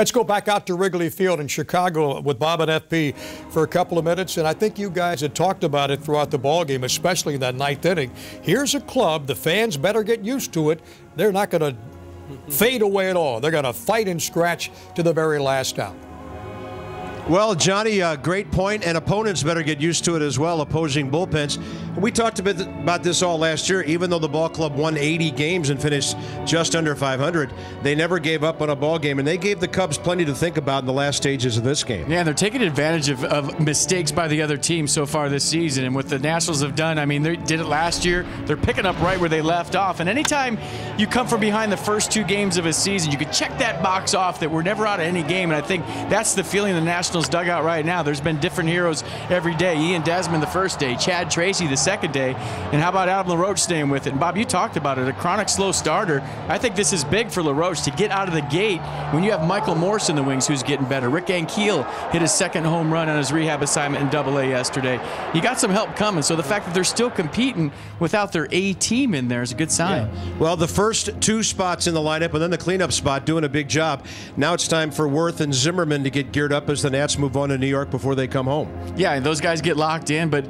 Let's go back out to Wrigley Field in Chicago with Bob and FP for a couple of minutes. And I think you guys had talked about it throughout the ballgame, especially in that ninth inning. Here's a club, the fans better get used to it. They're not going to fade away at all. They're going to fight and scratch to the very last out. Well, Johnny, great point, and opponents better get used to it as well, opposing bullpens. We talked a bit about this all last year. Even though the ball club won 80 games and finished just under 500, they never gave up on a ball game, and they gave the Cubs plenty to think about in the last stages of this game. Yeah, they're taking advantage of mistakes by the other team so far this season, and what the Nationals have done, I mean, they did it last year. They're picking up right where they left off, and anytime you come from behind the first 2 games of a season, you can check that box off that we're never out of any game, and I think that's the feeling the Nationals dugout right now. There's been different heroes every day. Ian Desmond the first day, Chad Tracy the second day, and how about Adam LaRoche staying with it? And Bob, you talked about it, a chronic slow starter. I think this is big for LaRoche to get out of the gate when you have Michael Morse in the wings who's getting better. Rick Ankiel hit his second home run on his rehab assignment in Double-A yesterday. You got some help coming, so the fact that they're still competing without their A team in there is a good sign. Yeah. Well, the first 2 spots in the lineup and then the cleanup spot doing a big job. Now it's time for Worth and Zimmerman to get geared up as the Nats move on to New York before they come home. Yeah, and those guys get locked in, but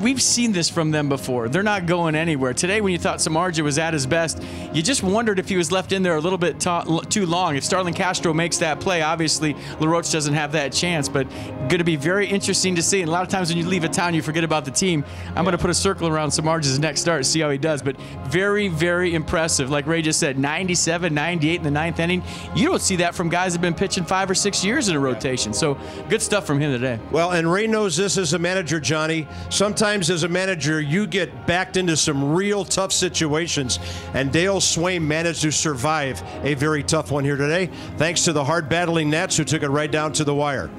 we've seen this from them before. They're not going anywhere. Today, when you thought Samardzija was at his best, you just wondered if he was left in there a little bit too long. If Starlin Castro makes that play, obviously LaRoche doesn't have that chance, but going to be very interesting to see. And a lot of times when you leave a town, you forget about the team. I'm going to put a circle around Samardzija's next start, see how he does, but very, very impressive. Like Ray just said, 97, 98 in the 9th inning. You don't see that from guys that have been pitching 5 or 6 years in a rotation, so good stuff from him today. Well, and Ray knows this as a manager, Johnny. Sometimes as a manager, you get backed into some real tough situations, and Dale Swain managed to survive a very tough one here today, thanks to the hard-battling Nats who took it right down to the wire.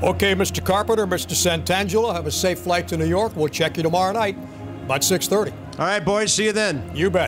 Okay, Mr. Carpenter, Mr. Santangelo, have a safe flight to New York. We'll check you tomorrow night about 6:30. All right, boys, see you then. You bet.